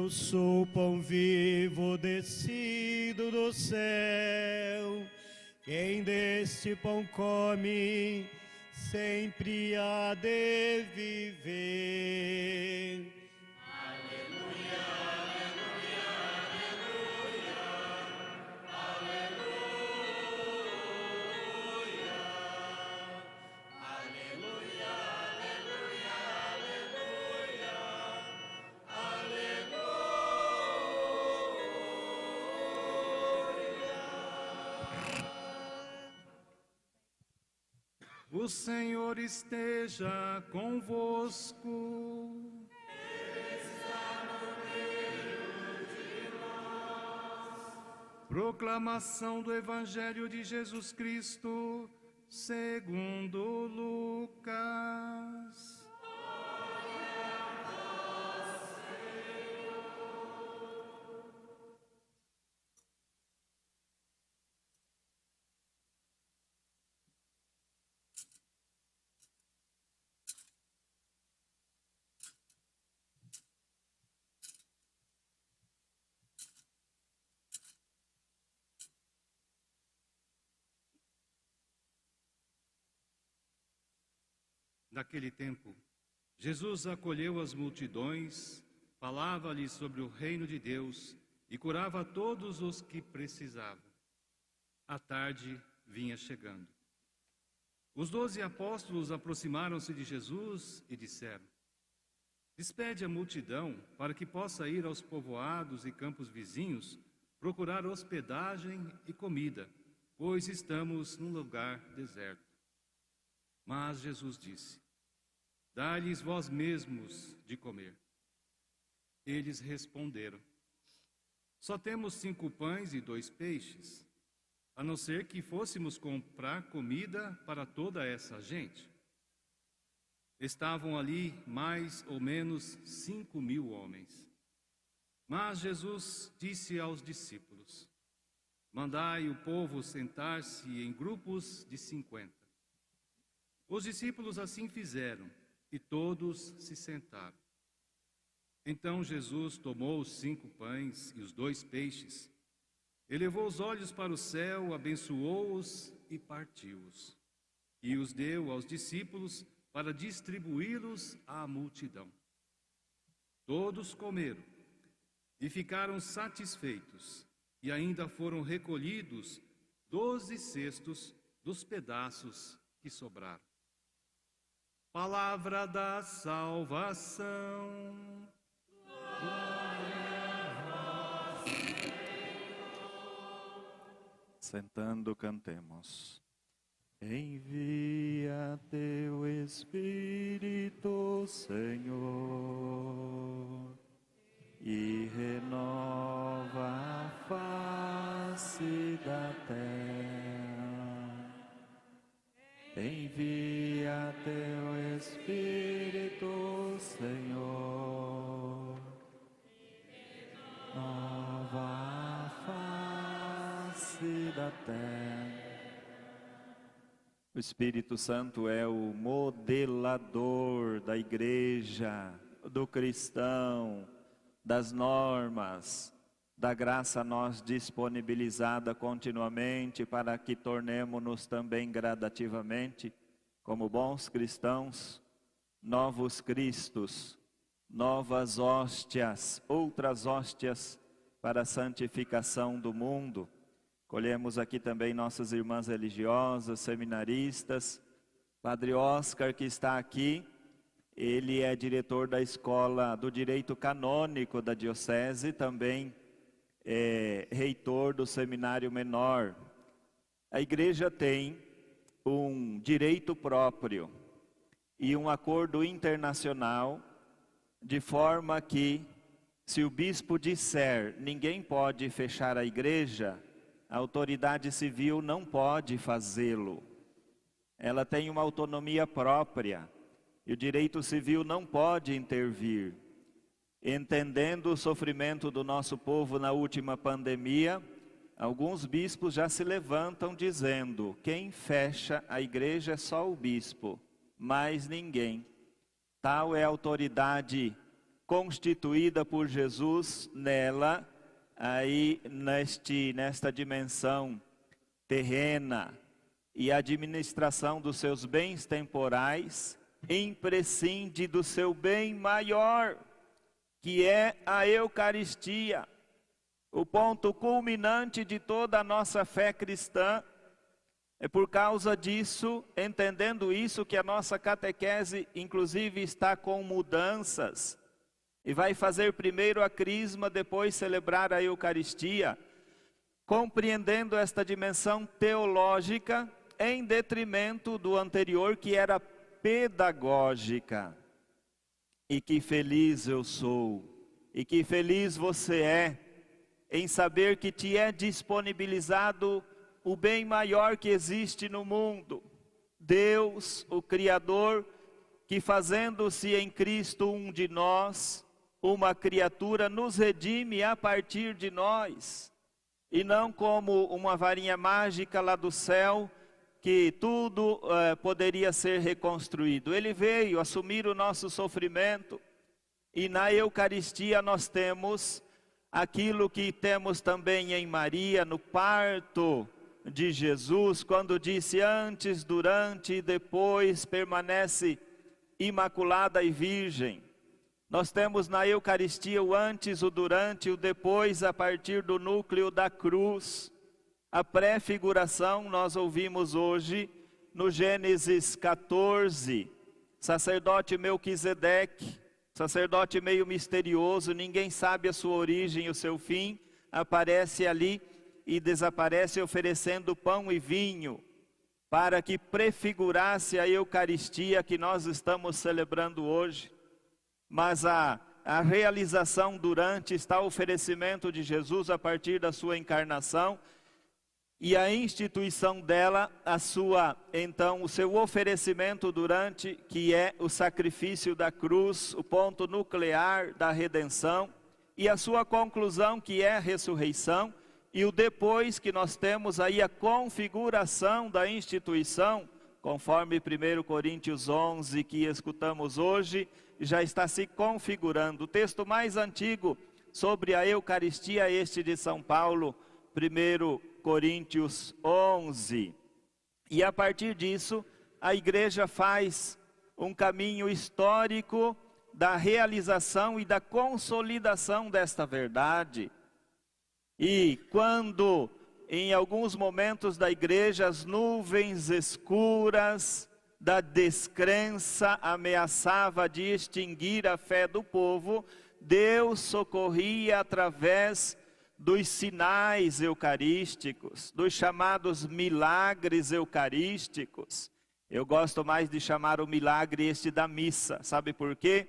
Eu sou o pão vivo descido do céu. Quem deste pão come, sempre há de viver. Aleluia, aleluia, aleluia, aleluia, aleluia, aleluia, aleluia. O Senhor esteja convosco. Proclamação do Evangelho de Jesus Cristo, segundo Lucas. Naquele tempo, Jesus acolheu as multidões, falava-lhes sobre o reino de Deus e curava todos os que precisavam. A tarde vinha chegando. Os 12 apóstolos aproximaram-se de Jesus e disseram: Despede a multidão para que possa ir aos povoados e campos vizinhos procurar hospedagem e comida, pois estamos num lugar deserto. Mas Jesus disse: Dai-lhes vós mesmos de comer. Eles responderam: Só temos 5 pães e 2 peixes, a não ser que fôssemos comprar comida para toda essa gente. Estavam ali mais ou menos 5.000 homens. Mas Jesus disse aos discípulos: Mandai o povo sentar-se em grupos de 50. Os discípulos assim fizeram, e todos se sentaram. Então Jesus tomou os 5 pães e os 2 peixes, elevou os olhos para o céu, abençoou-os e partiu-os, e os deu aos discípulos para distribuí-los à multidão. Todos comeram e ficaram satisfeitos, e ainda foram recolhidos 12 cestos dos pedaços que sobraram. Palavra da salvação. Sentando, cantemos. Envia teu Espírito, Senhor, e renova a face da terra. Envia teu Espírito, Senhor, renova a face da terra. O Espírito Santo é o modelador da igreja, do cristão, das normas, da graça a nós disponibilizada continuamente para que tornemo-nos também gradativamente, como bons cristãos, novos cristos, novas hóstias, outras hóstias para a santificação do mundo. Colhemos aqui também nossas irmãs religiosas, seminaristas. Padre Oscar, que está aqui, ele é diretor da Escola do Direito Canônico da Diocese, também é reitor do Seminário Menor. A igreja tem um direito próprio e um acordo internacional, de forma que, se o bispo disser ninguém pode fechar a igreja, a autoridade civil não pode fazê-lo. Ela tem uma autonomia própria e o direito civil não pode intervir. Entendendo o sofrimento do nosso povo na última pandemia, alguns bispos já se levantam dizendo: quem fecha a igreja é só o bispo, mais ninguém. Tal é a autoridade constituída por Jesus nela, aí nesta dimensão terrena, e a administração dos seus bens temporais, imprescinde do seu bem maior, que é a Eucaristia. O ponto culminante de toda a nossa fé cristã. É por causa disso, entendendo isso, que a nossa catequese, inclusive, está com mudanças. E vai fazer primeiro a crisma, depois celebrar a Eucaristia, compreendendo esta dimensão teológica, em detrimento do anterior, que era pedagógica. E que feliz eu sou, e que feliz você é, em saber que te é disponibilizado o bem maior que existe no mundo. Deus, o Criador, que fazendo-se em Cristo um de nós, uma criatura, nos redime a partir de nós. E não como uma varinha mágica lá do céu, que tudo poderia ser reconstruído. Ele veio assumir o nosso sofrimento. E na Eucaristia nós temos aquilo que temos também em Maria, no parto de Jesus, quando disse antes, durante e depois permanece imaculada e virgem. Nós temos na Eucaristia o antes, o durante e o depois, a partir do núcleo da cruz. A prefiguração nós ouvimos hoje no Gênesis 14, sacerdote Melquisedeque, sacerdote meio misterioso, ninguém sabe a sua origem e o seu fim, aparece ali e desaparece oferecendo pão e vinho, para que prefigurasse a Eucaristia que nós estamos celebrando hoje. Mas a realização durante está o oferecimento de Jesus a partir da sua encarnação, e a instituição dela, então, o seu oferecimento durante, que é o sacrifício da cruz, o ponto nuclear da redenção, e a sua conclusão, que é a ressurreição, e o depois, que nós temos aí a configuração da instituição, conforme 1 Coríntios 11, que escutamos hoje, já está se configurando. O texto mais antigo sobre a Eucaristia é este de São Paulo, 1 Coríntios 11. E a partir disso, a igreja faz um caminho histórico da realização e da consolidação desta verdade. E quando, em alguns momentos da igreja, as nuvens escuras da descrença ameaçava de extinguir a fé do povo, Deus socorria através dos sinais eucarísticos, dos chamados milagres eucarísticos. Eu gosto mais de chamar o milagre este da missa. Sabe por quê?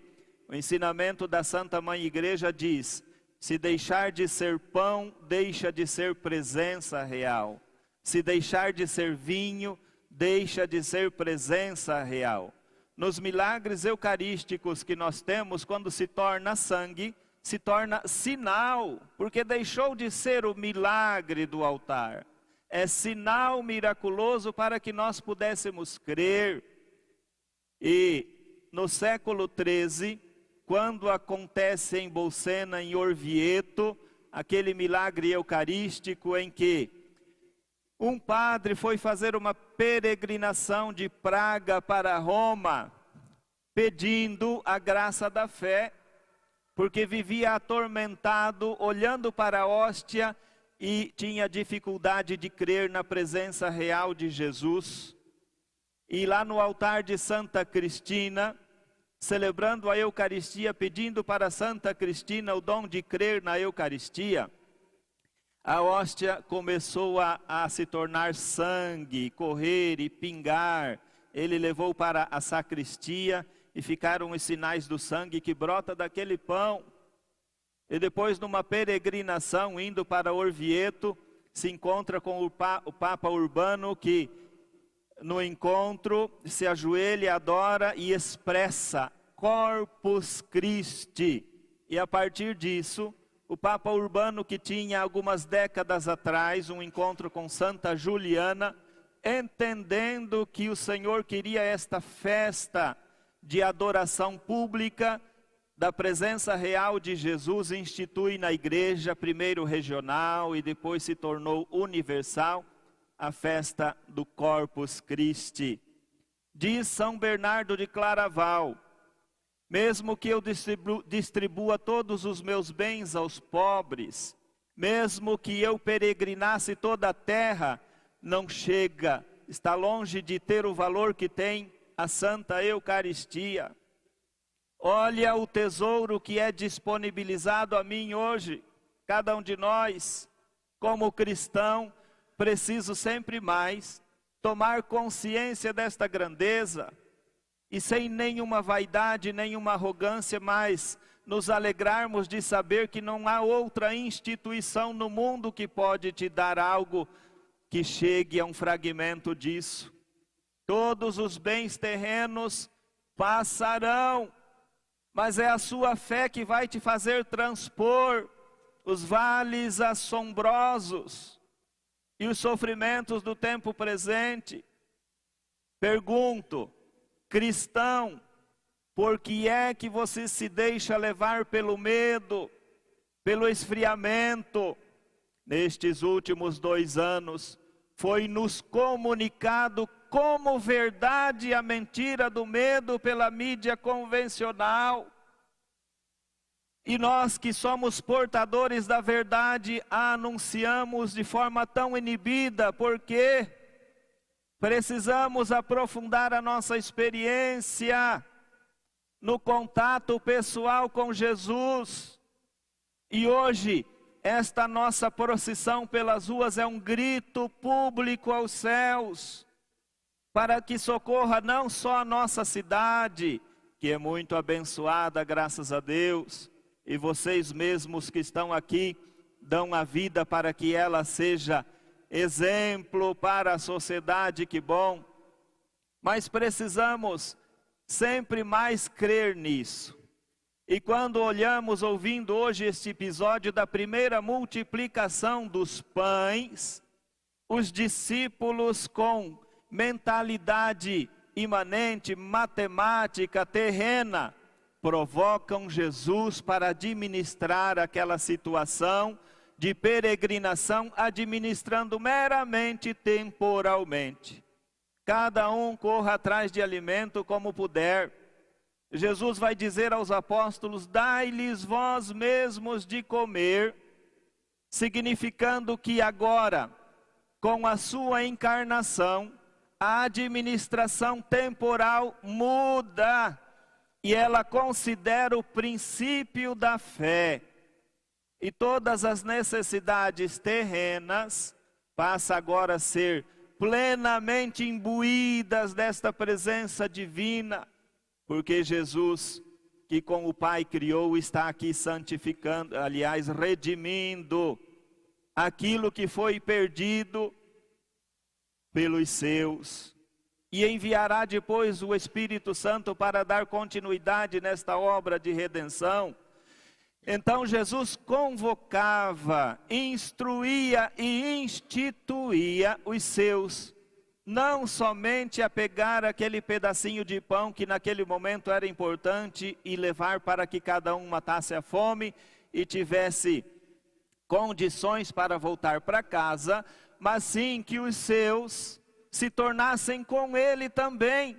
O ensinamento da Santa Mãe Igreja diz: se deixar de ser pão, deixa de ser presença real. Se deixar de ser vinho, deixa de ser presença real. Nos milagres eucarísticos que nós temos, quando se torna sangue, se torna sinal, porque deixou de ser o milagre do altar. É sinal miraculoso para que nós pudéssemos crer. E no século XIII, quando acontece em Bolsena, em Orvieto, aquele milagre eucarístico em que um padre foi fazer uma peregrinação de Praga para Roma, pedindo a graça da fé, porque vivia atormentado, olhando para a hóstia e tinha dificuldade de crer na presença real de Jesus. E lá no altar de Santa Cristina, celebrando a Eucaristia, pedindo para Santa Cristina o dom de crer na Eucaristia, a hóstia começou a se tornar sangue, correr e pingar. Ele levou para a sacristia e ficaram os sinais do sangue que brota daquele pão. E depois, numa peregrinação, indo para Orvieto, se encontra com o Papa Urbano, que no encontro se ajoelha, adora e expressa Corpus Christi. E a partir disso, o Papa Urbano, que tinha algumas décadas atrás um encontro com Santa Juliana, entendendo que o Senhor queria esta festa de adoração pública, da presença real de Jesus, institui na igreja, primeiro regional e depois se tornou universal, a festa do Corpus Christi. Diz São Bernardo de Claraval: mesmo que eu distribua todos os meus bens aos pobres, mesmo que eu peregrinasse toda a terra, não chega, está longe de ter o valor que tem a Santa Eucaristia. Olha o tesouro que é disponibilizado a mim hoje. Cada um de nós, como cristão, preciso sempre mais tomar consciência desta grandeza e sem nenhuma vaidade, nenhuma arrogância, mas nos alegrarmos de saber que não há outra instituição no mundo que pode te dar algo que chegue a um fragmento disso. Todos os bens terrenos passarão, mas é a sua fé que vai te fazer transpor os vales assombrosos e os sofrimentos do tempo presente. Pergunto, cristão, por que é que você se deixa levar pelo medo, pelo esfriamento? Nestes últimos 2 anos, foi-nos comunicado como verdade a mentira do medo pela mídia convencional. E nós que somos portadores da verdade, a anunciamos de forma tão inibida, porque precisamos aprofundar a nossa experiência no contato pessoal com Jesus. E hoje, esta nossa procissão pelas ruas é um grito público aos céus, para que socorra não só a nossa cidade, que é muito abençoada, graças a Deus, e vocês mesmos que estão aqui dão a vida para que ela seja exemplo para a sociedade, que bom. Mas precisamos sempre mais crer nisso. E quando olhamos, ouvindo hoje este episódio da primeira multiplicação dos pães, os discípulos com mentalidade imanente, matemática, terrena, provocam Jesus para administrar aquela situação de peregrinação, administrando meramente temporalmente. Cada um corra atrás de alimento como puder. Jesus vai dizer aos apóstolos: dai-lhes vós mesmos de comer, significando que agora, com a sua encarnação, a administração temporal muda e ela considera o princípio da fé. E todas as necessidades terrenas passam agora a ser plenamente imbuídas desta presença divina, porque Jesus, que com o Pai criou, está aqui santificando, aliás, redimindo aquilo que foi perdido pelos seus, e enviará depois o Espírito Santo para dar continuidade nesta obra de redenção. Então Jesus convocava, instruía e instituía os seus, não somente a pegar aquele pedacinho de pão que naquele momento era importante e levar para que cada um matasse a fome e tivesse condições para voltar para casa, mas sim que os seus se tornassem com ele também,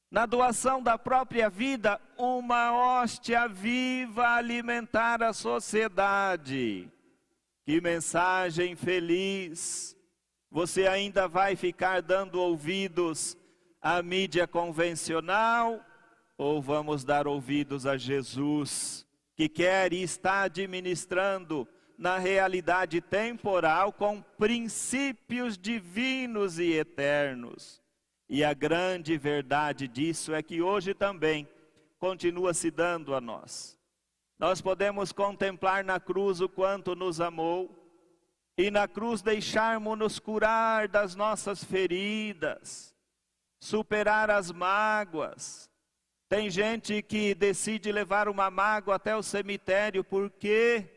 na doação da própria vida, uma hóstia viva a alimentar a sociedade. Que mensagem feliz! Você ainda vai ficar dando ouvidos à mídia convencional, ou vamos dar ouvidos a Jesus, que quer e está administrando na realidade temporal com princípios divinos e eternos? E a grande verdade disso é que hoje também continua se dando a nós. Nós podemos contemplar na cruz o quanto nos amou, e na cruz deixarmos-nos curar das nossas feridas, superar as mágoas. Tem gente que decide levar uma mágoa até o cemitério. Por quê?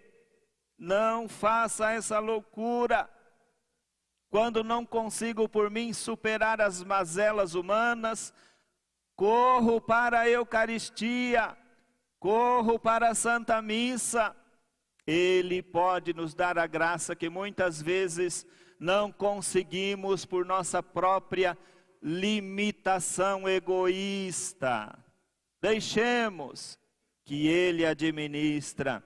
Não faça essa loucura. Quando não consigo por mim superar as mazelas humanas, corro para a Eucaristia, corro para a Santa Missa. Ele pode nos dar a graça que muitas vezes não conseguimos por nossa própria limitação egoísta. Deixemos que Ele administre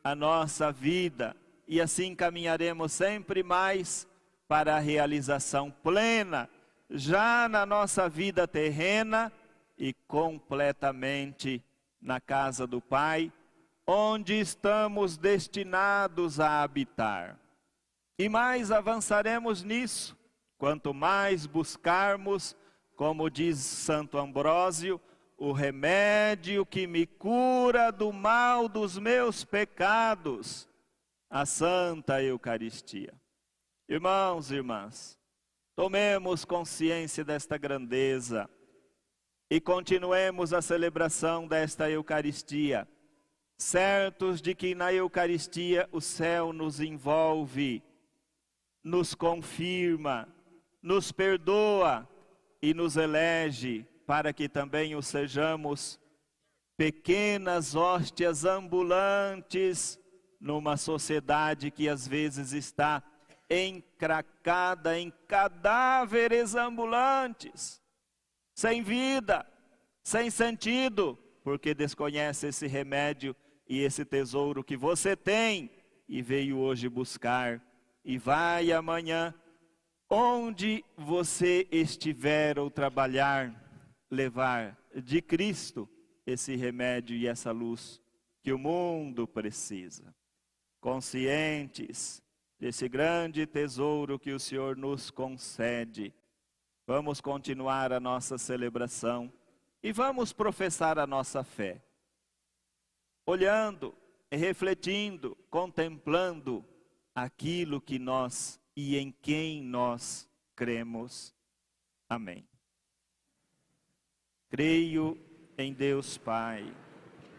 a nossa vida e assim caminharemos sempre mais para a realização plena, já na nossa vida terrena e completamente na casa do Pai, onde estamos destinados a habitar. E mais avançaremos nisso, quanto mais buscarmos, como diz Santo Ambrósio, o remédio que me cura do mal dos meus pecados, a Santa Eucaristia. Irmãos e irmãs, tomemos consciência desta grandeza e continuemos a celebração desta Eucaristia, certos de que na Eucaristia o céu nos envolve, nos confirma, nos perdoa e nos elege para que também o sejamos pequenas hóstias ambulantes numa sociedade que às vezes está encracada em cadáveres ambulantes, sem vida, sem sentido, porque desconhece esse remédio e esse tesouro que você tem e veio hoje buscar e vai amanhã, onde você estiver ou trabalhar, levar de Cristo esse remédio e essa luz que o mundo precisa. Conscientes desse grande tesouro que o Senhor nos concede, vamos continuar a nossa celebração e vamos professar a nossa fé, olhando, refletindo, contemplando aquilo que nós e em quem nós cremos. Amém. Creio em Deus Pai,